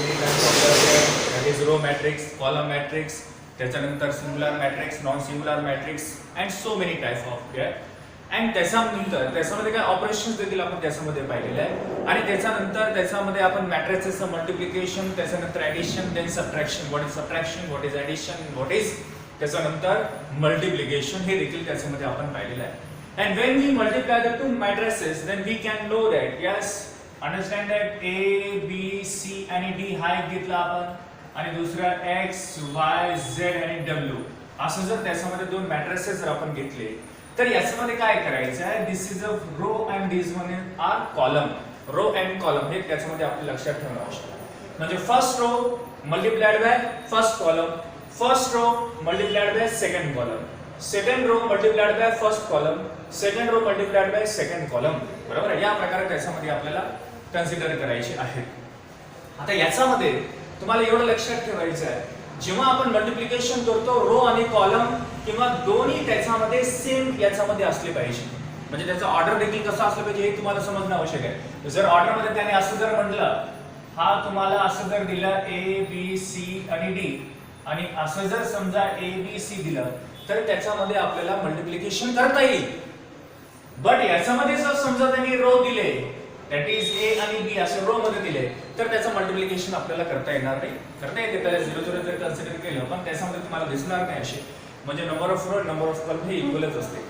many types of that is row matrix, column matrix, त्याच्यानंतर singular matrix, non singular matrix and so many types of their. And त्याच्यानंतर त्याच्यामध्ये काय operations देखील आपण त्याच्यामध्ये पाहिलेले आहे. आणि त्याच्यानंतर त्याच्यामध्ये आपण मॅट्रिसेसचं मल्टिप्लिकेशन, त्याच्यानंतर addition, then subtraction, what is subtraction, what is addition, what is त्याच्यानंतर मल्टिप्लिकेशन, हे देखील त्याच्यामध्ये आपण पाहिलेलं आहे. And when we multiply the two matrices then we can know that yes understand that A B C आणि D हा एक घेतला आपण आणि दुसरा एक्स वाय झेड आणि डब्ल्यू असं जर त्याच्यामध्ये दोन मॅट्रिसेस जर आपण घेतले तर याच्यामध्ये काय करायचं आहे, this is a row and this one is our column. Row and column हे त्याच्यामध्ये आपल्याला लक्षात ठेवणं आवश्यक आहे. म्हणजे first row multiplied by first column, first row multiplied by second column, second row multiplied by first column, second row multiplied by second column. बरोबर आहे. या प्रकारे त्याच्यामध्ये आपल्याला कन्सिडर करायचे आहे. आता याच्यामध्ये तुम्हाला एवढं लक्षात ठेवायचं आहे, जेव्हा आपण मल्टिप्लिकेशन करतो रो आणि कॉलम किंवा दोन्ही त्याच्यामध्ये सेम याच्यामध्ये असले पाहिजे. म्हणजे त्याचा ऑर्डर देखील कसा असला पाहिजे हे तुम्हाला समजणं आवश्यक आहे. जर ऑर्डर मध्ये त्याने असं जर म्हटलं, हा तुम्हाला असं जर दिलं ए बी सी आणि डी आणि असं जर समजा ए बी सी दिलं तर त्याच्यामध्ये आपल्याला मल्टिप्लिकेशन करता येईल. बट याच्यामध्ये जर समजा त्यांनी रो दिले दॅट इज ए आणि बी असे रो मध्ये दिले तर त्याचं मल्टिप्लिकेशन आपल्याला करता येणार नाही. करता येते त्याला 0 0 जर कन्सिडर केलं पण त्याच्यामध्ये तुम्हाला दिसणार नाही असे. म्हणजे number of row number of column हे इक्वलच असते.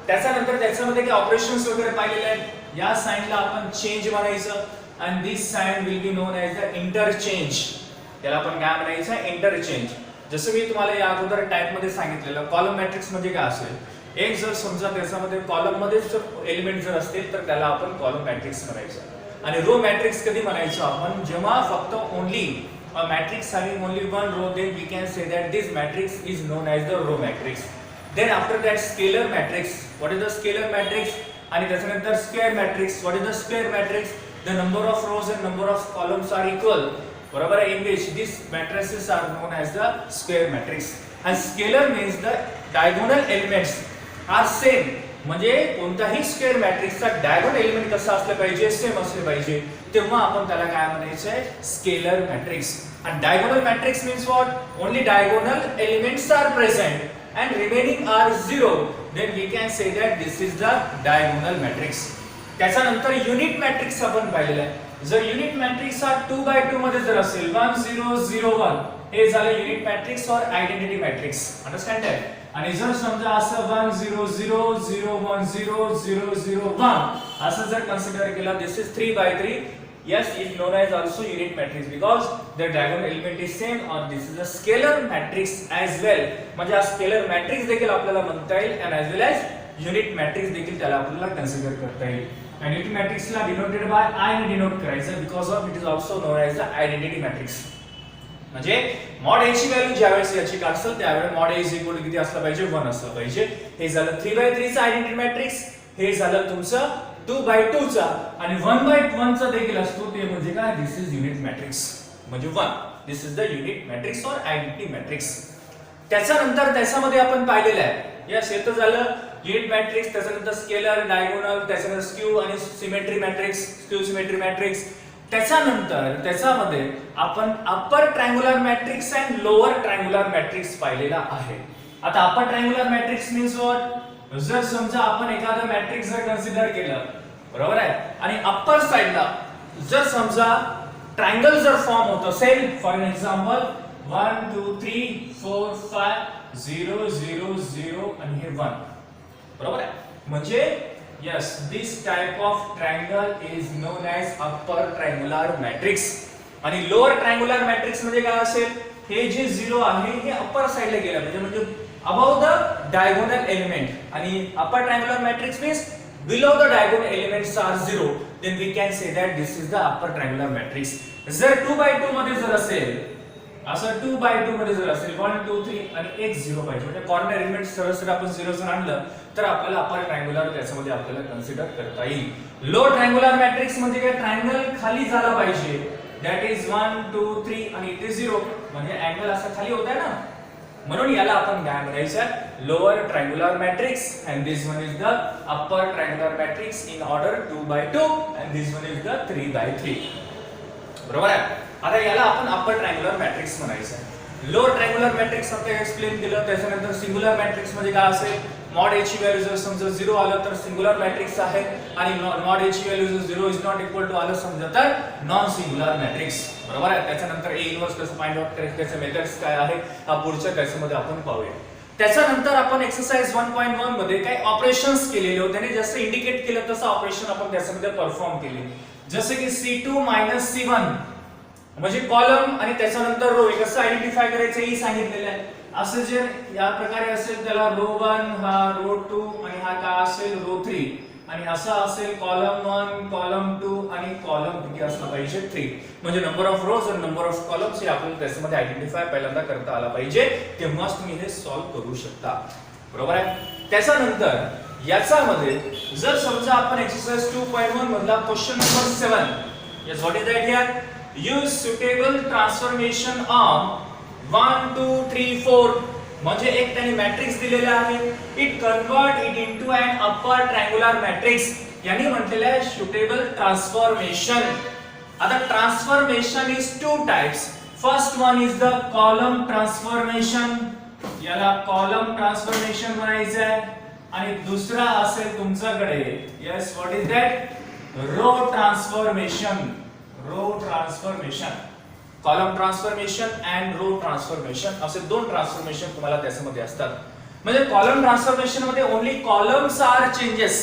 त्याच्यानंतर त्याच्यामध्ये काही ऑपरेशन्स वगैरे पाहिलेले आहेत. या साइनला आपण चेंज म्हणायचं आणि this sign will be known as the interchange. त्याला आपण काय म्हणायचं, इंटरचेंज. जसं मी तुम्हाला या अगोदर टाइप मध्ये सांगितलेलं कॉलम मॅट्रिक्स म्हणजे काय असेल, एक जर समजा त्याच्यामध्ये कॉलम मध्ये जर एलिमेंट जर असतील तर त्याला आपण कॉलम मॅट्रिक्स म्हणायचं. आणि रो मॅट्रिक्स कधी म्हणायचो आपण, जेव्हा फक्त only a matrix having only one row, then we can say that this matrix is known as the row matrix. Then after that scalar matrix, what is the scalar matrix? आणि त्याच्यानंतर square matrix, what is the square matrix? The number of rows and number of columns are equal. बरोबर आहे. In which these matrices are known as the square matrix. And scalar means the diagonal elements are same. म्हणजे कोणताही square मॅट्रिक्सचा diagonal element कसा असला पाहिजे, same असले पाहिजे, तेव्हा आपण त्याला काय म्हणायचं आहे, स्केलर मॅट्रिक्स. आणि diagonal matrix means what, only diagonal elements are present and remaining are 0, then we can say that this is the diagonal matrix. त्याच्यानंतर युनिट मॅट्रिक्स आपण पाहिलेला आहे. जर युनिट मॅट्रिक्स हा 2x2 मध्ये जर असेल 1 0 0 1 हे झालं युनिट मॅट्रिक्स और आयडेंटिटी मॅट्रिक्स. अंडरस्टँड आहे. आणि जर समजा असं 1 0 0 0 1 0 0 0 1 असं जर कन्सिडर केला, दिस is 3x3. yes is known as also unit matrix because the diagonal element is same or this is a scalar matrix as well. म्हणजे हा स्केलर मॅट्रिक्स देखील आपल्याला म्हणता येईल and as well as unit matrix देखील त्याला आपल्याला consider करता येईल. and unit matrix ला डिनोटेड बाय I ने डिनोट करायचं because of it is also known as the identity matrix. म्हणजे मॉड a ची व्हॅल्यू ज्यावेळेस याची असेल त्यावेळेस mod a is equal to किती असलं पाहिजे, 1 असलं पाहिजे. हे झालं 3x3 चा आयडेंटिटी मॅट्रिक्स. हे झालं तुमचं 2x2 चा आणि 1x1 चा देखील असतो, ते म्हणजे काय, दिस इज युनिट मॅट्रिक्स. म्हणजे 1 दिस इज द युनिट मॅट्रिक्स और आयडेंटिटी मॅट्रिक्स. त्याच्यानंतर त्याच्यामध्ये आपण पाहिलेलं आहे, यस हे तर झालं युनिट मॅट्रिक्स. त्याच्यानंतर स्केलर, डायगोनल, त्याच्यानंतर स्क्यू आणि symmetry matrix, skew symmetry matrix. त्याच्यानंतर त्याच्यामध्ये आपण अपर triangular matrix and lower triangular matrix पाहिलेला आहे. आता अपर ट्रायंगुलर मॅट्रिक्स मीन्स व्हॉट, जर समजा आपण एखादं मॅट्रिक्स जर कन्सिडर केलं, बरोबर आहे, आणि अप्पर साइडला जर समजा ट्रायंगल जर फॉर्म होत असेल, फॉर एक्झाम्पल 1 2 3 4 5 0 0 0 आणि हे 1, बरोबर आहे. म्हणजे yes this type of triangle is known as upper triangular matrix. आणि lower triangular matrix म्हणजे काय असेल, हे जे 0 आहे हे अप्पर साइडला गेलं म्हणजे above the diagonal element. आणि upper triangular matrix means below the diagonal elements are 0, then we can say that this is the upper triangular matrix. जर 2x2 मध्ये जर असेल, असं 2x2 मध्ये जर असेल 1 2 3 आणि एक 0 पाहिजे, म्हणजे कॉर्नर एलिमेंट सरळ आपण 0 जर आणलं तर आपल्याला अपर ट्रायंगुलर त्याच्यामध्ये आपल्याला कन्सिडर करता येईल. लो ट्रायंगुलर मॅट्रिक्स म्हणजे काय, ट्रायंगल खाली झाला पाहिजे, दॅट इज 1 2 3 आणि इथे 0, म्हणजे अँगल असा खाली होत आहे ना, म्हणून याला आपण काय म्हणायचं, lower triangular matrix and this one is the upper triangular matrix in order 2x2 and this one is the 3x3. बरोबर आहे. आता याला आपण अप्पर ट्रायंग्युलर मॅट्रिक्स म्हणायचं आहे. लोअर ट्रायंग्युलर मॅट्रिक्स आपण एक्सप्लेन केलं. त्याच्यानंतर सिंग्युलर मॅट्रिक्स म्हणजे काय असेल, मॉड ए ची व्हॅल्यू जर समजा 0 आलं तर सिंग्युलर मॅट्रिक्स आहे, आणि मॉड ए ची व्हॅल्यू जर 0 इज नॉट इक्वल टू आलं समजा तर नॉन सिंग्युलर मॅट्रिक्स. बरोबर आहे. त्याच्यानंतर ए इन्व्हर्स कसं फाइंड आउट करायचं, त्याचे मेथड्स काय आहे, हा पुढच्या त्याच्यामध्ये आपण पाहूया. त्याच्यानंतर आपण एक्सरसाइज 1.1 मध्ये काही ऑपरेशन्स केलेले होते आणि जसं इंडिकेट केलं तसं ऑपरेशन आपण त्याच्यामध्ये परफॉर्म केले. जसे की C2 C1 म्हणजे कॉलम आणि त्याच्यानंतर रो, कसं आयडेंटिफाय करायचं हे सांगितलेलं आहे. असं जे या प्रकारे असेल त्याला रो 1, हा रो 2 आणि हा काय असेल रो 3, आणि असं असेल कॉलम 1, कॉलम 2 आणि कॉलम किती असला पाहिजे 3. म्हणजे नंबर ऑफ रोज आणि नंबर ऑफ कॉलम्स हे आपल्याला त्याच्यामध्ये आयडेंटिफाय पहिल्यांदा करता आला पाहिजे, तेव्हाच तुम्ही हे सॉल्व्ह करू शकता. बरोबर आहे. त्याच्यानंतर याच्यामध्ये जर समजा आपण एक्सरसाइज 2.1 मधला question number 7, yes what is that here, use suitable transformation on 1 2 3 4, म्हणजे एक त्यांनी मॅट्रिक्स दिलेला आहे, it convert it into an upper triangular matrix. यांनी म्हटलेलं आहे सुटेबल ट्रान्सफॉर्मेशन. आता transformation is two types. First one is the column transformation, याला कॉलम ट्रान्सफॉर्मेशन म्हणायचं आहे, आणि दुसरा असेल तुमच्याकडे, yes what is that, row transformation. Row transformation, column transformation and row transformation असे दोन ट्रान्सफॉर्मेशन तुम्हाला त्याच्यामध्ये असतात. म्हणजे कॉलम ट्रान्सफॉर्मेशन मध्ये ओन्ली कॉलम्स आर चेंजेस,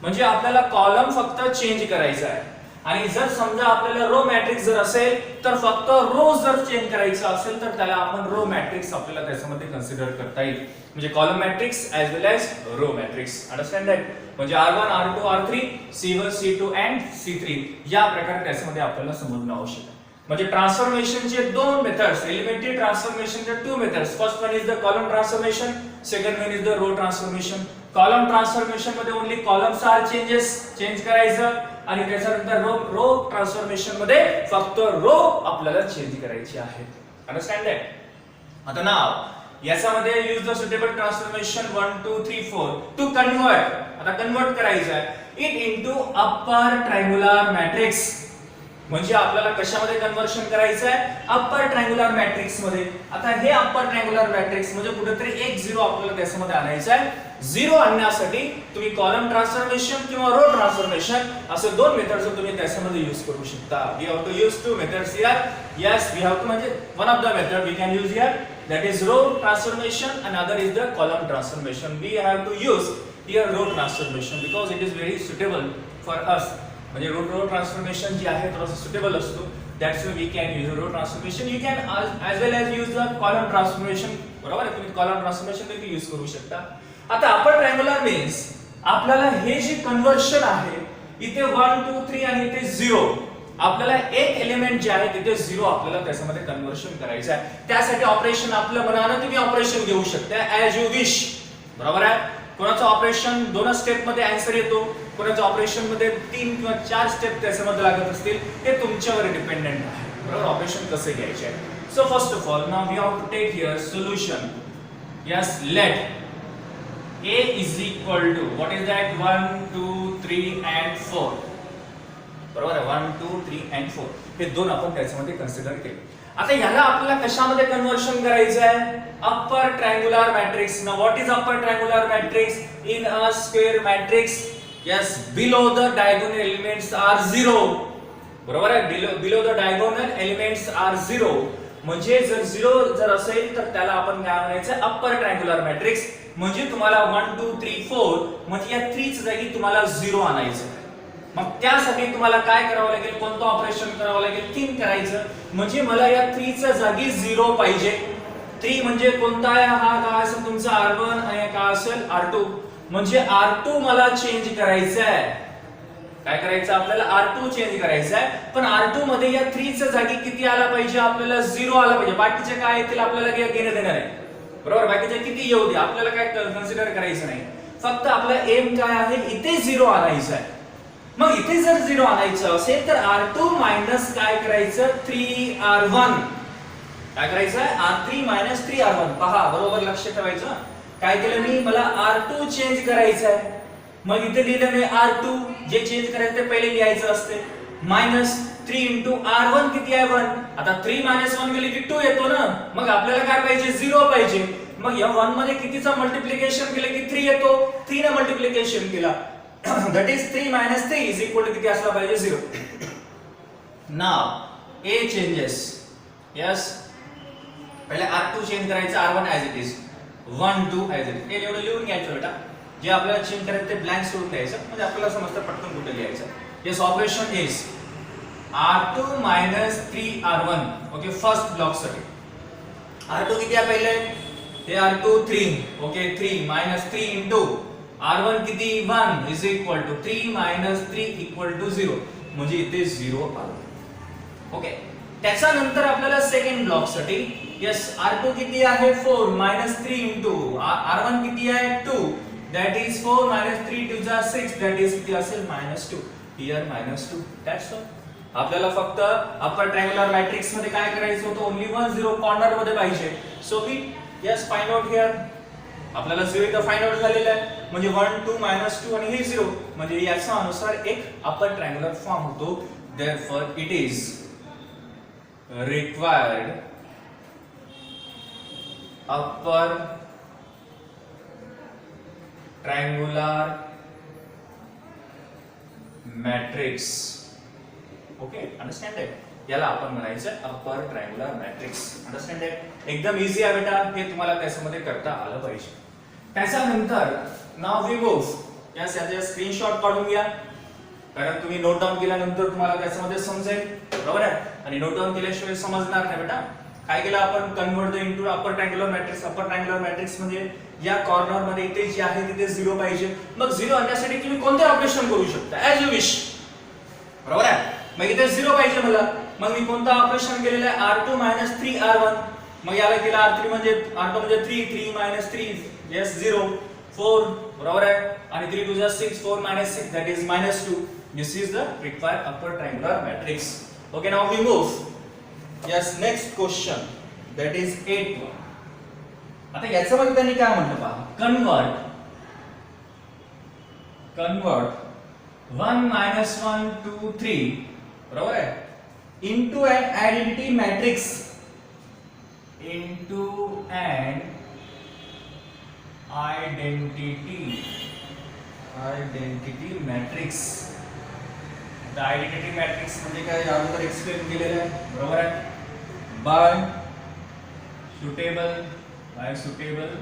म्हणजे आपल्याला कॉलम फक्त चेंज करायचा आहे, आणि जर समजा आपल्याला रो मॅट्रिक्स जर असेल तर फक्त रो जर चेंज करायचं असेल तर त्याला आपण रो मॅट्रिक्स आपल्याला त्याच्यामध्ये कन्सिडर करता येईल. म्हणजे column matrix as well as row matrix. Understand that. म्हणजे R1 R2 R3 C1 C2 and C3 या प्रकारे त्याच्यामध्ये आपल्याला समजणं आवश्यक आहे. म्हणजे ट्रान्सफॉर्मेशनचे दोन मेथड्स, एलिमेंटरी ट्रान्सफॉर्मेशनचे two methods. First one is the column transformation, second one is the row transformation. Column transformation मध्ये ओन्ली कॉलम्स आर चेंज करायचं, आणि त्याच्यानंतर रो ट्रान्सफॉर्मेशन मध्ये फक्त रो आपल्याला चेंज करायची आहे. Understand that. आता नाव याच्यामध्ये use the suitable transformation 1 2 3 4 to convert. आता कन्वर्ट करायचं आहे it into upper triangular matrix. म्हणजे आपल्याला कशामध्ये कन्वर्शन करायचं आहे, अप्पर ट्रायंग्युलर मॅट्रिक्स मध्ये. आता हे अप्पर ट्रायंग्युलर मॅट्रिक्स म्हणजे कुठेतरी एक झिरो आपल्याला त्याच्यामध्ये आणायचं आहे. झिरो आणण्यासाठी तुम्ही कॉलम ट्रान्सफॉर्मेशन किंवा रो ट्रान्सफॉर्मेशन असे दोन मेथड्स तुम्ही त्याच्यामध्ये यूज करू शकता. We have to use two methods here. Yes we have to, म्हणजे one of the method we can use here, that is row transformation and other is the column transformation. We have to use here row transformation because it is very suitable for us. म्हणजे row transformation जी आहे थोडंसं suitable असतो. That's why we can use row transformation. You can as well as use the column transformation. बरोबर आहे. तुम्ही column transformation देखील use करू शकता. आता अपर ट्रायंग्युलर मीन्स आपल्याला हे जे कन्वर्शन आहे इथे 1 2 3 आणि इथे 0, आपल्याला एक एलिमेंट जे आहे तिथे 0 आपल्याला त्याच्यामध्ये कन्वर्शन करायचं आहे. त्यासाठी ऑपरेशन आपलं मनानं तुम्ही ऑपरेशन घेऊ शकता ऍज यू विश. बरोबर आहे. कोणाचं ऑपरेशन 2 स्टेप मध्ये आन्सर येतो, कोणाचं ऑपरेशन मध्ये 3 किंवा 4 स्टेप त्याच्यामध्ये लागत असतील, हे तुमच्यावर डिपेंडेंट आहे. बरोबर. ऑपरेशन कसे घ्यायचे आहे. So first of all now we have to take here solution. Yes let A is equal to what is that 1 2 3 and 4. बरोबर आहे. 1 2 3 and 4 हे दोन आपण त्याच्यामध्ये कन्सिडर केले. आता याला आपल्याला कशामध्ये कन्वर्शन करायचं आहे, upper triangular matrix. Now what is upper triangular matrix, in a square matrix. Yes below the diagonal elements are 0. बरोबर आहे. Below the diagonal elements are 0, म्हणजे जर 0 जर असेल तर त्याला आपण काय म्हणायचं, अप्पर ट्रायंग्युलर मॅट्रिक्स. म्हणजे तुम्हाला 1 2 3 4 म्हणजे या 3 च्या जागी तुम्हाला 0 आणायचं. मग त्यासाठी तुम्हाला काय करावं लागेल, कोणतं ऑपरेशन करावं लागेल, 3 करायचं. म्हणजे मला या 3 च्या जागी 0 पाहिजे. 3 म्हणजे कोणता आहे, हा काय असेल तुमचा R1 आणि काय असेल R2. म्हणजे R2 मला चेंज करायचं आहे. काय करायचं आपल्याला, R2 चेंज करायचं आहे. पण R2 मध्ये या 3 च्या जागी किती आला पाहिजे, आपल्याला 0 आला पाहिजे. बाकीचे काय येतील आपल्याला घेणं देणार आहे. बरोबर. बाकीचे किती येऊ दे आपल्याला काय कन्सिडर करायचं नाही. फक्त आपला एम काय आहे, इथे 0 आणायचं आहे. मग इथे जर 0 आणायचं असेल तर R2 मायनस काय करायचं 3R1. काय करायचं आहे, R3 मायनस 3R1. पहा बरोबर लक्ष ठेवायचं. काय केलं मी, मला R2 चेंज करायचं आहे. मग इथे लिहिलं मी R2, जे चेंज करायचं ते पहिले लिहायचं असते, मायनस 3 इंटू R1 किती आहे 1. आता 3 मायनस 1 गेले की 2 येतो ना. मग आपल्याला काय पाहिजे 0 पाहिजे. मग या 1 मध्ये कितीचा मल्टिप्लिकेशन केले की 3 येतो. 3 ने मल्टिप्लिकेशन केला that is 3 minus 3 is equal to किती असला पाहिजे 0. now a changes. yes पहिले R2 चेंज करायचा R1 as it is 1 2 as it is. हे एवढं लिहून घ्यायचं बेटा. जे आपल्याला चेंज करायचं ते ब्लँक सोडून द्यायचं म्हणजे आपल्याला समजतं पटकन कुठे लिहायचं. yes operation is R2 minus 3R1. Okay first block साठी R2 किती आहे पहिले हे R2 3. Okay 3 minus 3 into R1 किती 1 is equal to 3 minus 3 equal to 0 म्हणजे इथे 0 आलं. ओके त्याच्यानंतर आपल्याला सेकंड ब्लॉक साठी यस R2 किती आहे 4 minus 3 into R1 किती आहे 2 that is 4 minus 3 2 जा 6 that is किती असेल -2 here -2 that's all. आपल्याला फक्त अपर ट्रायंगुलर मॅट्रिक्स मध्ये काय करायचं होतं ओन्ली 1 0 कॉर्नर मध्ये पाहिजे. So we yes find out here. आपल्याला 0 इथं फाइंड आउट झालेला आहे म्हणजे 1 2 -2 आणि हे 0 म्हणजे याच्या अनुसार एक अपर ट्रायंगुलर फॉर्म होतो. therefore it is required upper triangular matrix. Okay understand आहे. याला आपण म्हणायचं अपर ट्रायंगुलर मॅट्रिक्स. अंडरस्टँड आहे. एकदम इझी आहे बेटा. हे तुम्हाला त्याच्यामध्ये करता आलं पाहिजे. त्याच्यानंतर नाव वी मूव. यास याचा स्क्रीनशॉट काढून घ्या कारण तुम्ही नोट डाऊन केल्यानंतर तुम्हाला त्याच्यामध्ये समजेल. बरोबर आहे. आणि नोट डाऊन केल्याशिवाय समजणार नाही बेटा. काय केलं आपण convert the into upper triangular matrix. Upper triangular matrix म्हणजे या कॉर्नर मध्ये इथे जे आहे तिथे 0 पाहिजे. मग 0 आणण्यासाठी तुम्ही कोणते ऑपरेशन करू शकता ऍज यू विश. बरोबर आहे. मग इथे 0 पाहिजे मला. मग मी कोणता ऑपरेशन केलेला आहे R2 minus 3R1. मग याला केला R3 म्हणजे R2 म्हणजे 3 3 minus 3 yes 0 4 बरोबर आहे. आणि 3 2 6 4 minus 6 that is -2. this is the required upper triangular matrix. okay now we move. yes next question that is 8. आता याच्यामध्ये त्यांनी काय म्हटलं पहा convert 1 minus 1 2 3 बरोबर आहे into an identity matrix identity matrix. the identity matrix म्हणजे काय अगोदर एक्सप्लेन केलेलं आहे बरोबर आहे. by suitable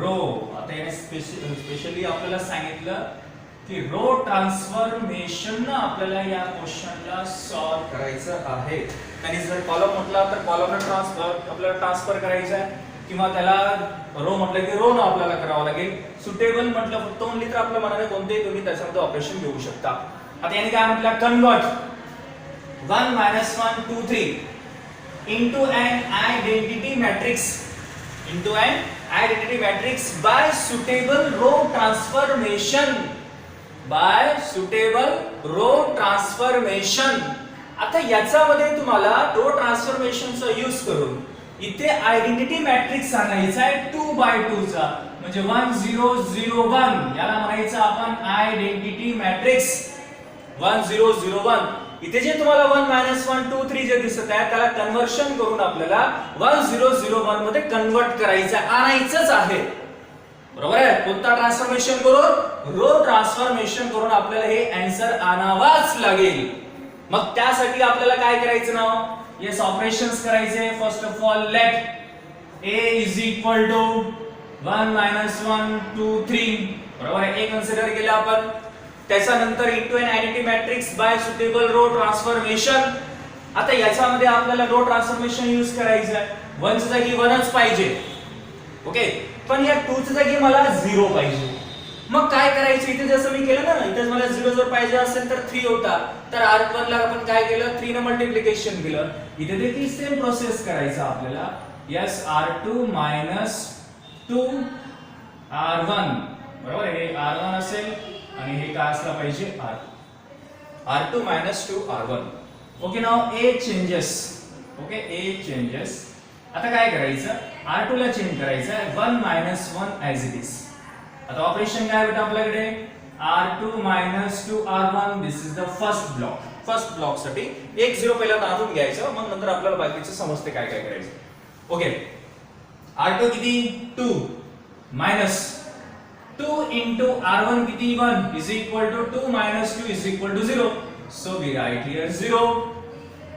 row. आता याने स्पेशली आपल्याला सांगितलं की रो ट्रान्सफॉर्मेशन आपल्याला या क्वेश्चनला सॉल्व करायचं आहे. आणि जर कॉलम म्हटला तर कॉलमला आपल्याला ट्रान्सफर करायचं आहे किंवा त्याला रो म्हटलं की रो न आपल्याला करावं लागेल. सुटेबल म्हटलं फक्त ओन्ली तर आपल्या मनाने कोणतेही तुम्ही त्याच्यामध्ये ऑपरेशन घेऊ शकता. आता याने काय म्हटलं convert 1 minus 1 2 3 into an identity matrix by suitable row transformation. आता याच्यामध्ये तुम्हाला रो ट्रान्सफॉर्मेशनचा यूज करून इथे आयडेंटिटी मॅट्रिक्स आणायचा आहे 2x2 चा म्हणजे 1 0 0 1 याला म्हणायचं आपण आयडेंटिटी मॅट्रिक्स 1 0 0 1. इथे जे तुम्हाला 1 1 2 3 जे दिसत आहे त्याला कन्वर्शन करून आपल्याला 1 0 0 1 मध्ये कन्वर्ट करायचं आणायचंच आहे. बरोबर आहे. कोणता ट्रान्सफॉर्मेशन करून रो ट्रान्सफॉर्मेशन करून आपल्याला हे आन्सर आणावाच लागेल. मग त्यासाठी आपल्याला काय करायचं नाव येस ऑपरेशन्स करायचे. First of all let a is equal to 1 1 2 3 बरोबर आहे. ए कन्सिडर केलं आपण. त्याच्यानंतर into an identity matrix by suitable row transformation. आता याच्यामध्ये आपल्याला रो ट्रान्सफॉर्मेशन यूज करायचं आहे. 1 च्या जागी 1च पाहिजे. ओके पण या 2 च्या जागी मला 0 पाहिजे. मग काय करायचं इथे जसं मी केलं ना इथे मला 0 जर पाहिजे असेल तर 3 होता तर R1 ला आपण काय केलं 3 ने मल्टिप्लिकेशन केलं. इथे देखील सेम प्रोसेस करायचं आपल्याला. यस R2 2 R1 बरोबर हे R1 असेल आणि हे काय असला पाहिजे R2 2 R1. Okay now A changes. Okay A changes. आता काय करायचं R2 ला चेंज करायचं 1 1 ऍज इट इज. आता ऑपरेशन काय बेटा आपल्याकडे R2 2 R1 this is the first block. First block साठी 1 0 पहिला दाबून घ्यायचं, मग नंतर आपल्याला बाकीचं समजते काय काय करायचं. ओके, R2 किती 2 मायनस 2 into R1 किती 1 is equal to 2 minus 2 is equal to 0. So we write here 0.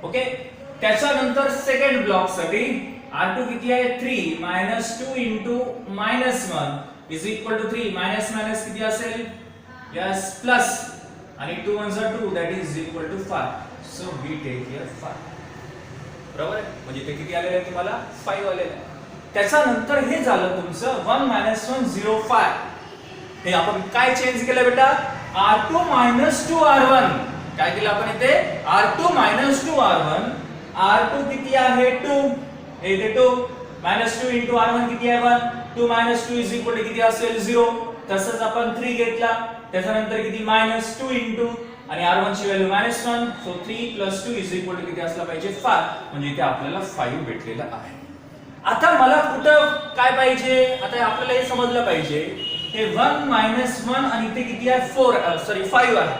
Okay, त्याच्यानंतर सेकंड ब्लॉक साठी R2 किती आहे 3 minus 2 into minus 1 is equal to 3 minus minus किती असेल yes plus आणि 2 1 2 that is equal to 5. So we take here 5. बरोबर आहे, म्हणजे ते किती आलेले आहे तुम्हाला 5 आलेले आहे. त्याच्यानंतर हे झालं तुमचं 1 minus 1 0 5. हे आपण काय चेंज केलं बेटा R2 minus 2 R1. काय केलं आपण इथे R2 minus 2 R1. R2 किती आहे 2, हे इथे 2 minus 2 into R1 किती आहे 1. 2 minus 2 is equal to किती असेल 0. तसंच आपण 3 घेतला, त्याच्यानंतर किती minus 2 into आणि R1 ची value -1. So 3 plus 2 is equal to किती असला पाहिजे 5. म्हणजे इथे आपल्याला 5 भेटलेला आहे. आता मला कुठं काय पाहिजे, आता आपल्याला हे समजलं पाहिजे हे 1 -1 आणि इथे किती आहे 5 आहे.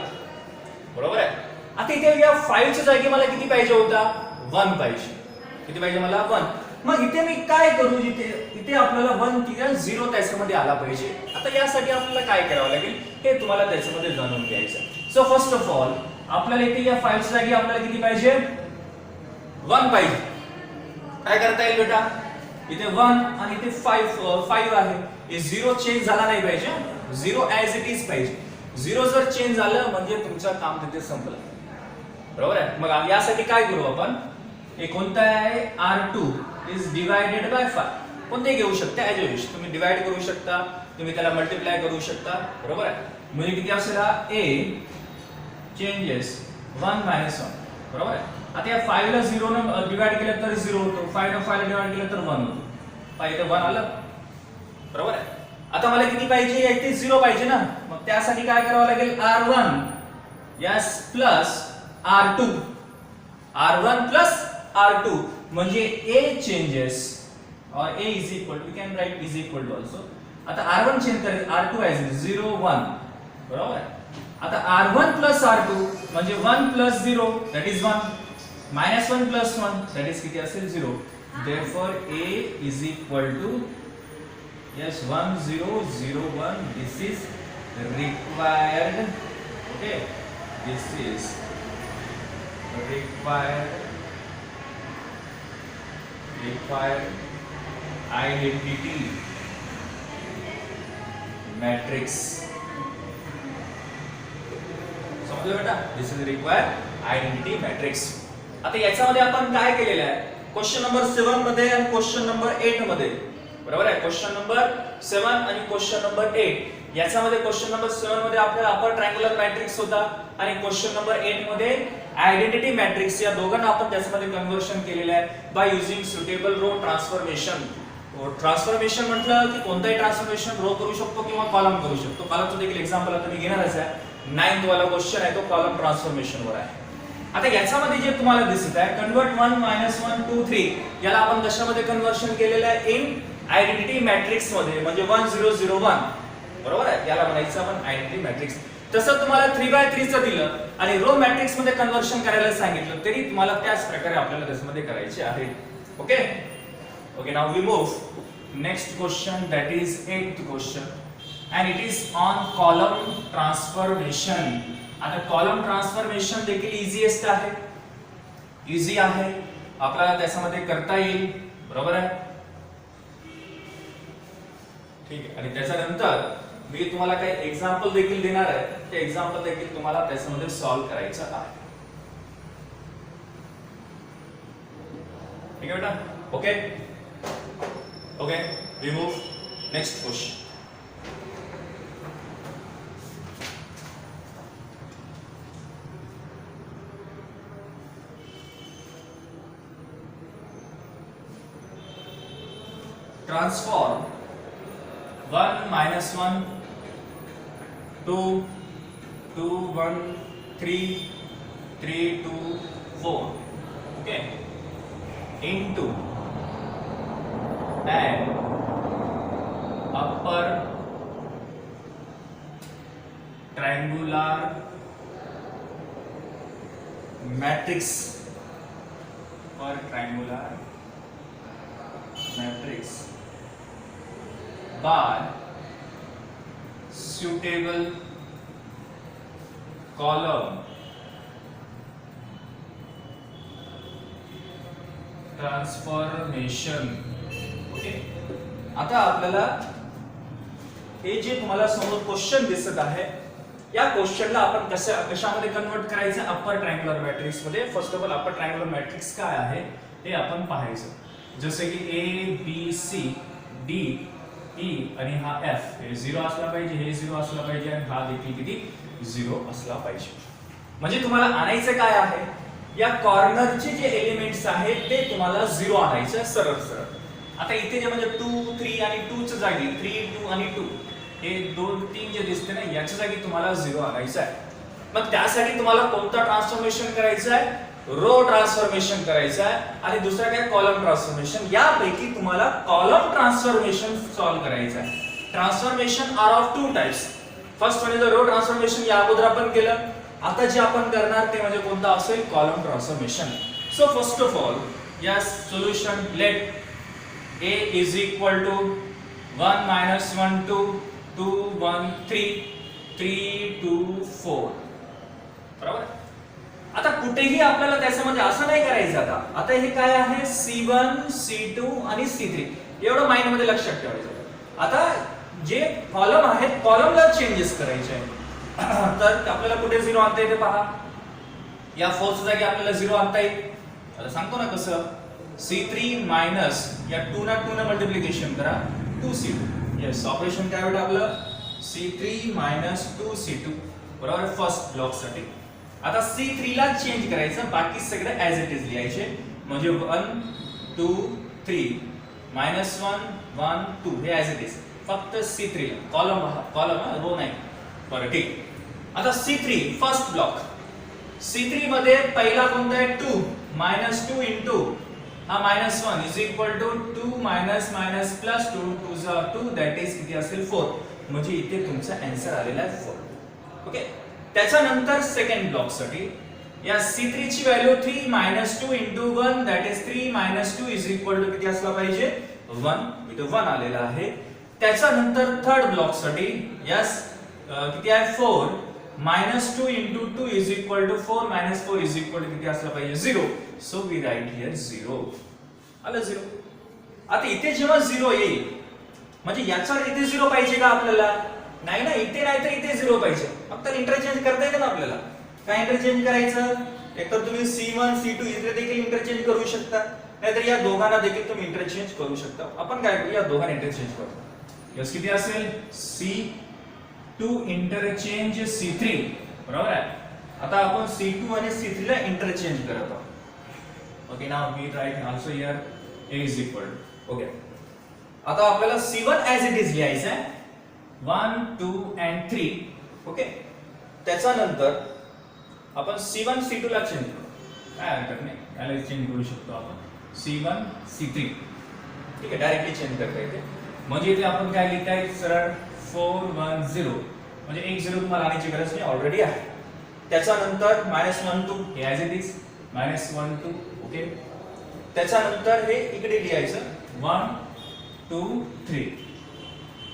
बरोबर आहे. आता इथे या 5 च्या जागी मला किती पाहिजे होता 1 पाहिजे. किती पाहिजे मला 1. मग इथे मी काय करू, इथे आपल्याला 1 किंवा 0 त्याच्यामध्ये आला पाहिजे. आता यासाठी आपल्याला काय करावं लागेल हे तुम्हाला त्याच्यामध्ये जाणून घ्यायचं. सो फर्स्ट ऑफ ऑल आपल्याला इथे या 5 च्या जागी आपल्याला किती पाहिजे 1 पाहिजे. काय करता येईल बेटा, इथे 1 आणि इथे 5 आहे. हे 0 चेंज झाला नाही पाहिजे, 0 ऍज इट इज पाहिजे. 0 जर चेंज झालं म्हणजे तुमचं काम तिथे संपलं. बरोबर आहे. मग यासाठी काय करू आपण, हे कोणतं आहे R2 इज डिवाइडेड बाय 5. कोणते घेऊ शकता ऍज यू विश. तुम्ही डिवाइड करू शकता, तुम्ही त्याला मल्टिप्लाय करू शकता. बरोबर आहे. म्हणजे किती असेल A चेंजेस 1 -1. बरोबर आहे. आता या 5 ला 0 ने डिवाइड केलं तर 0 होतो, 5 ने 5 ला डिवाइड केलं तर 1 होतो. 5 इथे 1 आलं. बरोबर आहे. आता मला किती पाहिजे इथे 0 पाहिजे ना, मग त्यासाठी काय करावं लागेल R1 yes plus R2. R1 plus R2 म्हणजे A चेंजेस और A is equal to, we can write is equal to also. आता R1 चेंज करेल R2 ऍज 0 1. बरोबर आहे. आता R1 प्लस R2 म्हणजे 1 plus 0 that is 1 -1 plus 1 that is किती असेल 0. Therefore A is equal to yes 1 0 0 1. This is required. Okay, this is required identity matrix. समजलं बेटा, this is required identity matrix. आता याच्यामध्ये आपण काय केलेलं आहे क्वेश्चन नंबर 7 मध्ये आणि क्वेश्चन नंबर 8 मध्ये. बरोबर आहे. क्वेश्चन नंबर 7 आणि क्वेश्चन नंबर 8 याच्यामध्ये क्वेश्चन नंबर 7 मध्ये आपल्याला अपर ट्रायंगुलर मॅट्रिक्स होता आणि क्वेश्चन नंबर 8 मध्ये आयडेंटिटी मॅट्रिक्स. या दोघांना आपण त्याच्यामध्ये कन्वर्शन केलेलं आहे by using suitable row transformation. Transformation म्हटलं की कोणताही ट्रान्सफॉर्मेशन रो करू शकतो किंवा कॉलम करू शकतो. कॉलमचं देखील एक्झाम्पल आता मी घेणारच आहे. 9th वाला क्वेश्चन आहे तो कॉलम ट्रान्सफॉर्मेशन वर आहे. आता याच्यामध्ये जे तुम्हाला दिसत आहे कन्वर्ट 1 -1 2 3 याला आपण कशामध्ये कन्वर्शन केलेलं आहे इन आयडेंटिटी मॅट्रिक्स मध्ये, म्हणजे 1 0 0 1. बरोबर आहे. याला म्हणायचं आपण आयडेंटिटी मॅट्रिक्स. तसं तुम्हाला 3x3 चं दिलं आणि रो मॅट्रिक्स मध्ये कन्वर्शन करायला सांगितलं तरी तुम्हाला त्याच प्रकारे आपल्याला त्याच्यामध्ये करायचे आहे. Okay okay, now we move next question that is 8th question and it is on column transformation. आता कॉलम ट्रान्सफॉर्मेशन देखील इझीएस्ट आहे, इझी आहे, आपल्याला त्याच्यामध्ये करता येईल. बरोबर आहे. ठीक आहे. आणि त्याच्यानंतर मी तुम्हाला काही एक्झाम्पल देखील देणार आहे, ते एक्झाम्पल देखील तुम्हाला त्याच्यामध्ये सॉल्व्ह करायचं आहे. ठीक आहे बेटा. Okay okay, we move next question. Transform 1 -1 2 2 1 3 3 2 4 okay into an upper triangular matrix or triangular matrix by suitable column transformation. Okay, आता आपल्याला हे जे तुम्हाला समोर क्वेश्चन दिसत आहे, या क्वेश्चनला आपण कशामध्ये कन्वर्ट करायचं, अप्पर ट्रायंग्युलर मॅट्रिक्स मध्ये. First of all upper triangular matrix काय आहे हे आपण पाहायचं. जसे की A B C D E आणि हा एफ हे 0 असला पाहिजे, हे 0 असला पाहिजे आणि हा देखील किती 0 असला पाहिजे. म्हणजे तुम्हाला आणायचं काय आहे, या कॉर्नरचे जे एलिमेंट्स आहेत ते तुम्हाला 0 आणायचे सरळ सरळ. आता इथे जे म्हणजे 2 3 आणि 2 च्या जागी 3 2 आणि 2 हे 2 3 जे दिसते ना, याच्या जागी तुम्हाला 0 आणायचं आहे. मग त्यासाठी तुम्हाला कोणता ट्रान्सफॉर्मेशन करायचं आहे, रो ट्रान्सफॉर्मेशन करायचं आहे आणि दुसरा काय कॉलम ट्रान्सफॉर्मेशन. यापैकी तुम्हाला कॉलम ट्रान्सफॉर्मेशन सॉल्व करायचं आहे. Transformation are of 2 types. First म्हणजे रो ट्रान्सफॉर्मेशन, या अगोदर आपण केलं. आता जे आपण करणार ते म्हणजे कोणता असेल, column transformation. So first of all या solution let a is equal to 1 minus 1 2 2 1 3 3 2 4. बरोबर. आता कुठेही आपल्याला त्याच्यामध्ये असं नाही करायचं. आता हे काय आहे, C1 C2 आणि C3 एवढं माइंड मध्ये लक्षात ठेवायचं. आता जे कॉलम आहेत कॉलमला चेंजेस करायचे आहेत. तर आपल्याला कुठे 0 आणता येते पहा, या 4 च्या जागी आपल्याला 0 आणता येईल. आता सांगतो ना कसं, C3 मायनस या 2 ना मल्टिप्लिकेशन करा 2C2. यस, ऑपरेशन काय होतं आपलं, C3 मायनस 2C2. बरोबर, फर्स्ट ब्लॉक साठी. आता C3 ला चेंज करायचं, बाकी सगळे ऍज इट इज लिहायचे. म्हणजे 1 2 3 मायनस 1 1 2 हे ऍज इट इज. फक्त C3 ला कॉलम रो नाही. बरं, ठीक. आता C3 फर्स्ट ब्लॉक. C3 मध्ये पहिला कोणता आहे, 2 मायनस 2 इंटू हा minus 1 is equal to 2 minus minus plus 2 2 जा 2 दॅट इज किती असेल 4. म्हणजे इथे तुमचा आन्सर आलेला आहे 4. ओके, त्याच्यानंतर सेकंड ब्लॉक साठी या C3 ची value 3 minus 2 into 1 that is 3 minus 2 is equal to किती असला पाहिजे 1. इथे 1 आलेला आहे. त्याच्यानंतर थर्ड ब्लॉक साठी यस किती आहे 4 minus 2 into 2 is equal to 4 minus 4 is equal to किती असला पाहिजे 0. So we write here 0. आलं 0. आता इथे जेव्हा 0 येईल म्हणजे याचा इथे 0 पाहिजे का आपल्याला, नाही ना, इथे नाही तर इथे 0 पाहिजे. फक्त इंटरचेंज करता येतं ना आपल्याला. काय इंटरचेंज करायचं, एकतर तुम्ही C1 C2 इथे देखील इंटरचेंज करू शकता, नाहीतर या दोघांना देखील तुम्ही इंटरचेंज करू शकता. आपण काय करू, या दोघांना इंटरचेंज करू. यस, किती असेल C2 इंटरचेंज C3. बरोबर आहे. आता आपण C2 आणि C3 ला इंटरचेंज करत आहोत. Okay, now we write also here A is equal to. Okay, आता आपल्याला C1 ऍज इट इज लिहायचं आहे 1 2 and 3. ओके, त्याच्यानंतर आपण C1 C2 ला चेंज करू. काय हरकत नाही, याला चेंज करू शकतो आपण C1 C3. ठीक आहे, डायरेक्टली चेंज करता येते. म्हणजे इथे आपण काय लिहिताय, सरळ 4 1 0. म्हणजे एक 0 तुम्हाला आणायची गरज नाही, ऑलरेडी आहे. त्याच्यानंतर -1 2 हे ऍज इट इज -1 2. ओके, त्याच्यानंतर हे इकडे लिहायचं 1 2 3.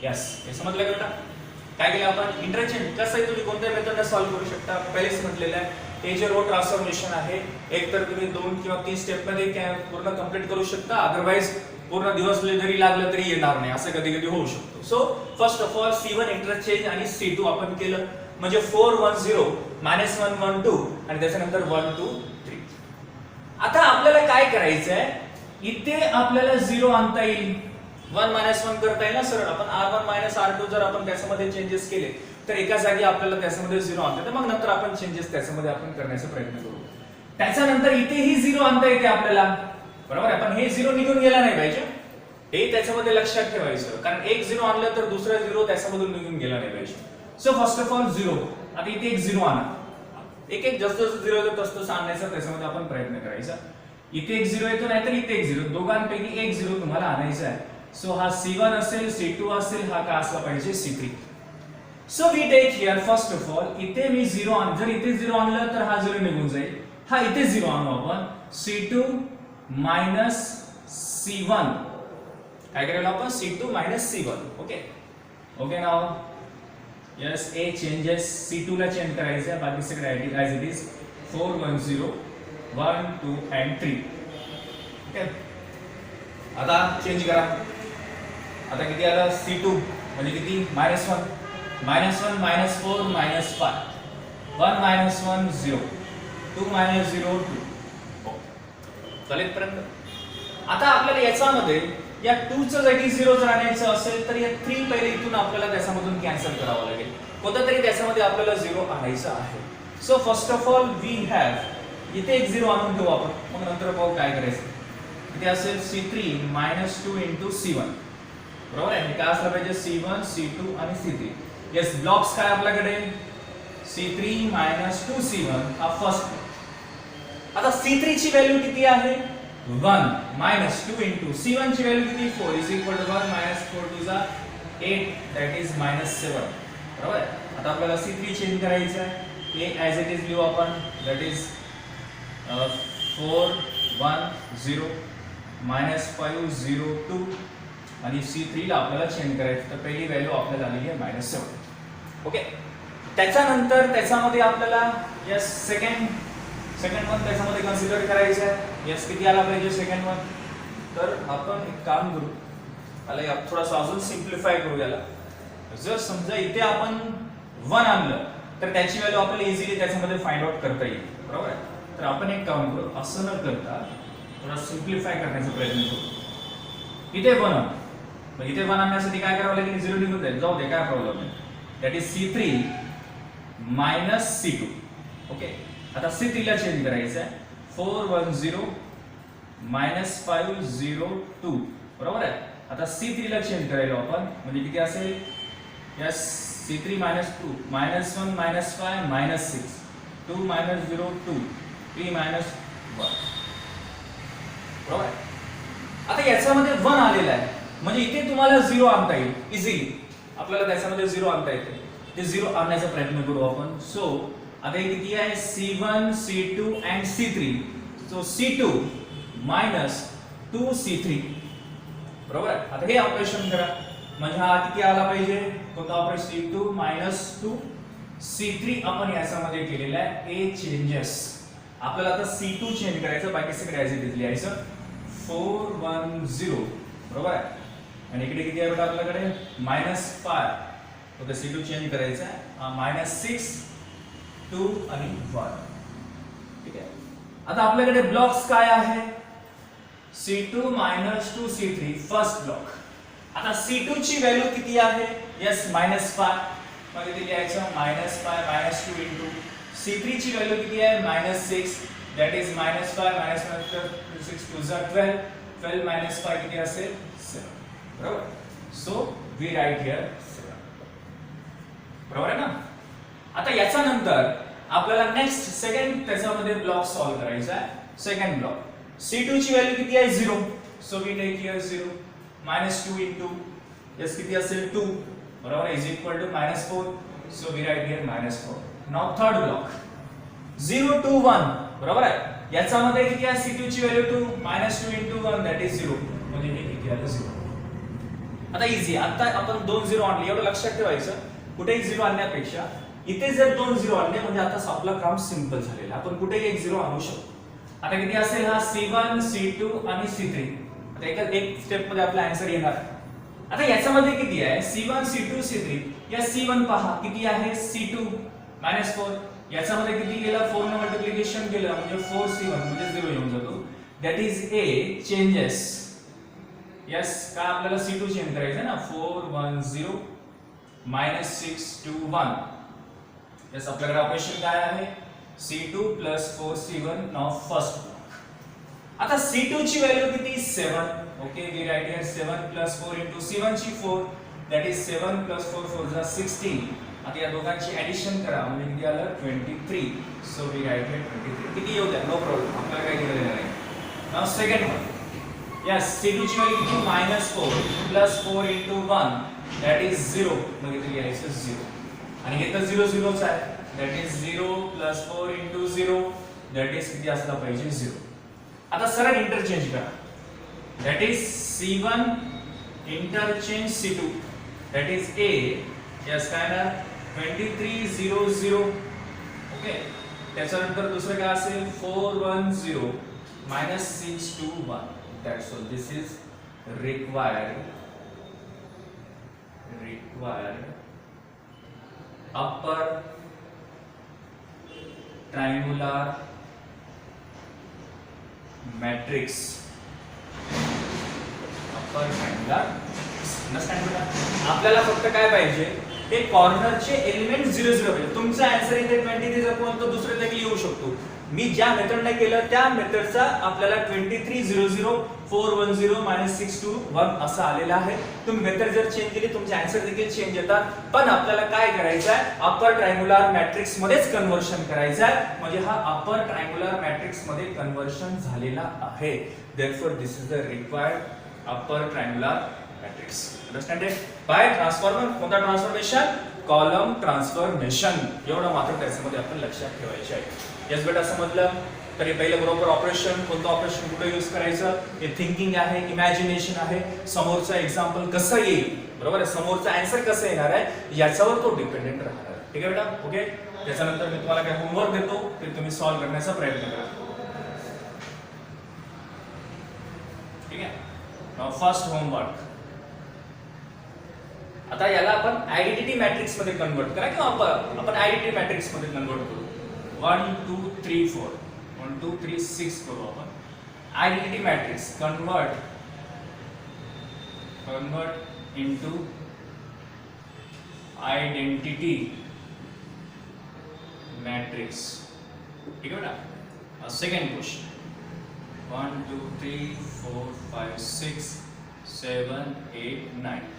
यस, हे समजलं का? काय केलं आपण, इंटरचेंज. कसं तुम्ही कोणत्या मेथडने सॉल्व्ह करू शकता, पहिलेच म्हटलेलं आहे. हे जे रो ट्रान्सफॉर्मेशन आहे, एक तर तुम्ही 2 किंवा 3 स्टेप मध्ये पूर्ण कंप्लीट करू शकता, अदरवाइज पूर्ण दिवस जरी लागलं तरी येणार नाही, असं कधी कधी होऊ शकतो. So first of all C1 interchange आणि C2 आपण केलं. म्हणजे 4 1 0 -1 1 2 आणि त्याच्यानंतर 1 2 3. आता आपल्याला काय करायचं आहे, इथे आपल्याला 0 आणता येईल, 1 -1 करता येईल ना सरळ. आपण R1 R2 जर आपण त्याच्यामध्ये चेंजेस केले तर एका जागी आपल्याला त्याच्यामध्ये 0 आणता येते. मग नंतर आपण चेंजेस त्याच्यामध्ये आपण करण्याचा प्रयत्न करू. त्याच्यानंतर इथेही 0 आणता येते आपल्याला. बरोबर आहे, पण हे 0 निघून गेला नाही पाहिजे, हे त्याच्यामध्ये लक्षात ठेवायचं. कारण एक 0 आणलं तर दुसरा 0 त्याच्यामधून निघून गेला नाही पाहिजे. So first of all 0. आता इथे एक 0 आणा, एक एक जसं जसं 0 येतो तसं आणण्याचा त्याच्यामध्ये आपण प्रयत्न करायचा. इथे एक 0 येतो, नाहीतर इथे एक 0, दोघांपैकी एक 0 तुम्हाला आणायचा आहे. सो हा C1 असेल, C2 असेल, हा का असला पाहिजे C3. So we take here first of all इथे मी 0 आण, जर इथे 0 आणलं तर हा 0 निघून जाईल. हा इथे 0 आणू आपण C2 मायनस C1 काय करेल आपण C2 minus C1 okay okay now yes a changes C2 ला चेंज करायचं आहे बाकी सगळे as it is 4 1 0 1 2 and 3 okay आता चेंज करा आता किती आलं C2 म्हणजे किती -1 -1 -4 -5 1 -1 0 2 -0 2 चालेल पर्यंत आता आपल्याला याच्यामध्ये या 2 चं जरी 0 जर आणायचं असेल तर या 3 पहिले इथून आपल्याला त्याच्यामधून कॅन्सल करावं लागेल कोणतं तरी त्याच्यामध्ये आपल्याला 0 आणायचं आहे so first of all we have इथे एक 0 आणून ठेवू आपण मग नंतर पाहू काय करायचं इथे असेल C3 -2 into C1 बरोबर आहे काय असलं पाहिजे C1 C2 आणि C3 यस ब्लॉक्स काय आपल्याकडे C3 -2 C1 हा फर्स्ट आता C3 ची व्हॅल्यू किती आहे 1 -2 into C1 ची व्हॅल्यू किती 4 is equal to 1 -4 to the 8 that is -7 बरोबर आहे आता आपल्याला C3 चेंज करायचं आहे हे ॲज इट इज लिहू आपण that is 4 1 0 -5 0 2 आणि C3 ला आपल्याला चेंज करायचं तर पहिली व्हॅल्यू आपल्याला आलेली आहे -7 ओके त्याच्यानंतर त्याच्यामध्ये आपल्याला यस सेकंड वन त्याच्यामध्ये कन्सिडर करायचं आहे यस किती आला पाहिजे सेकंड वन तर आपण एक काम करू आला थोडासा अजून सिम्प्लिफाय करू याला जर समजा इथे आपण 1 आणलं तर त्याची व्हॅल्यू आपल्याला इझिली त्याच्यामध्ये फाइंड आउट करता येईल बरोबर आहे तर आपण एक काम करू असं न करता थोडा सिम्प्लिफाय करण्याचा प्रयत्न करू इथे 1 मग इथे 1 आणण्यासाठी काय करावं लागेल 0 निघून जाईल जाऊ दे काय प्रॉब्लेम नाही that is C3 C2 okay आता C3 ला चेंज करायचं आहे 4 1 0 -5 0 2 बरोबर आहे आता C3 ला चेंज करायला आपण म्हणजे किती असेल यस C3 -2 -1 -5 -6 2 -0 2 3 -1 बरोबर आता याच्यामध्ये 1 आलेला आहे म्हणजे इथे तुम्हाला 0 आणता येईल इझिली आपल्याला त्याच्यामध्ये 0 आणता येते ते 0 आणण्याचा प्रयत्न करू आपण सो आता हे किती आहे C1 C2 and C3 so C2 -2 C3 बरोबर आता हे ऑपरेशन करा म्हणजे हा किती आला पाहिजे कोणता ऑपरेशन C2 -2 C3 आपण याच्यामध्ये केलेला आहे A चेंजेस आपल्याला आता C2 चेंज करायचं बाकी सगळे ॲज इट इज लिहायचं 4 1 0 बरोबर आहे आणि इकडे किती आहे बेटा आपल्याकडे -5 तर C2 चेंज करायचा आहे -6 2 आणि 1 ठीक आहे आता आपल्याकडे ब्लॉक्स काय आहे C2 -2 C3 फर्स्ट ब्लॉक आता C2 ची व्हॅल्यू किती आहे यस -5 मग इथे लिहायचं -5 -2 into C3 ची व्हॅल्यू किती आहे -6 that is -5 -6 2 12 12 -5 किती असेल 7 बरोबर सो वी राइट हियर 7 बरोबर आहे ना आता याच्या नंतर आपल्याला नेक्स्ट सेकंड त्याच्यामध्ये ब्लॉक सॉल्व करायचा आहे सेकंड ब्लॉक C2 ची व्हॅल्यू किती आहे 0 so we take here 0 -2 into yes किती असेल 2 बरोबर is equal to -4 so we write here -4 now third block 0 2 1 बरोबर आहे याच्यामध्ये किती आहे C2 ची व्हॅल्यू 2 -2 into 1 that is 0 म्हणजे हे किती आलं 0 आता इझी आता आपण 2 0 आणले एवढं लक्षात ठेवायचं कुठेही 0 आणण्यापेक्षा इथे जर 2 0 आणले म्हणजे आता आपलं काम सिंपल झालेलं आपण कुठेही एक 0 आणू शकतो आता किती असेल हा C1 C2 आणि C3 आता एक स्टेप मध्ये आपला आन्सर येणार आता याच्यामध्ये किती आहे C1 C2 C3 या C1 पहा किती आहे C2 -4 याच्यामध्ये किती गेला 4 ने मल्टिप्लिकेशन केलं म्हणजे 4C1 म्हणजे 0 येऊन जातो that is A changes yes का आपल्याला C2 चेंज करायचं ना 4 1 0 -6 2 1 यस आपल्याकडे ऑपरेशन काय आहे C2 4C1 now first block आता C2 ची व्हॅल्यू किती 7 okay we write here 7 4 into C1 ची 4 that is 7 4 4 is 16 आता या दोघांची ऍडिशन करा म्हणजे किती आलं 23 सो वी राइट हियर 23 किती येऊ द्या नो प्रॉब्लेम आपल्याला काही दिलेलं नाही now second one yes C2 ची व्हॅल्यू किती -4 4 into 1 that is 0 म्हणजे किती यायचं 0 आणि हे तर 0 0 च आहे that is 0 4 into 0 that is किती असला पाहिजे 0. आता सरळ इंटरचेंज करा. That is C1 interchange C2 that is A. Yes काय ना 2300. ओके. त्याच्यानंतर दुसरं काय असेल 410 minus 621. That's all. This is required upper triangular matrix. upper triangular. Understand बेटा. आपल्याला फक्त काय पाहिजे ते कॉर्नरचे एलिमेंट 0 0 पाहिजे. तुमचा आन्सर इथे 23 आपण तो दुसरे देखील येऊ शकतो. मी ज्या मेथडने केलं त्या मेथडचा आपल्याला 2300 410 621 असं आलेलं आहे. तुम्ही मेथड जर चेंज केली तुमचे आन्सर देखील चेंज येतात. पण आपल्याला काय करायचं आहे अपर ट्रायंगुलर मॅट्रिक्स मध्येच कन्वर्शन करायचं आहे. म्हणजे हा अपर ट्रायंगुलर मॅट्रिक्स मध्ये कन्वर्शन झालेला आहे. Therefore this is the required upper triangular matrix. Understand it. By transformer कोणता ट्रान्सफॉर्मेशन कॉलम ट्रान्सफॉर्मेशन. एवढं मात्र त्याच्यामध्ये आपण लक्षात ठेवायचे आहे. यस बेटा समजलं. तर हे पहिलं बरोबर ऑपरेशन कोणतं ऑपरेशन कुठे यूज करायचं हे थिंकिंग आहे इमॅजिनेशन आहे. समोरचा एक्झाम्पल कसं येईल बरोबर आहे समोरचा आन्सर कसं येणार आहे याच्यावर तो डिपेंडेंट राहणार आहे. ठीक आहे बेटा. ओके. त्याच्यानंतर मी तुम्हाला काय होमवर्क देतो ते तुम्ही सॉल्व्ह करण्याचा प्रयत्न करा. ठीक आहे. Now first homework. आता याला आपण आयडेंटिटी मॅट्रिक्स मध्ये कन्वर्ट करा किंवा आपण आयडेंटिटी मॅट्रिक्स मध्ये कन्वर्ट करू. 1 2 3 4 1 2 3 6 करू आपण. Identity matrix convert into identity matrix. ठीक आहे बेटा. Second question 1 2 3 4 5 6 7 8 9.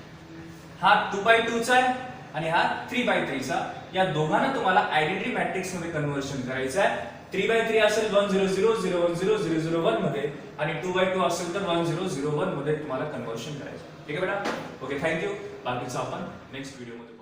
हा 2x2 चा आहे आणि हा 3x3 चा. या दोघांना तुम्हाला आयडेंटिटी मॅट्रिक्स मध्ये कन्वर्शन करायचं आहे. 3x3 असेल 1 0 0 0 1 0 0 0 1 मध्ये आणि 2x2 असेल तर 1 0 0 1 मध्ये तुम्हाला कन्वर्शन करायचं. ठीक आहे बेटा. Okay thank you. बाकीचं आपण नेक्स्ट व्हिडिओ मध्ये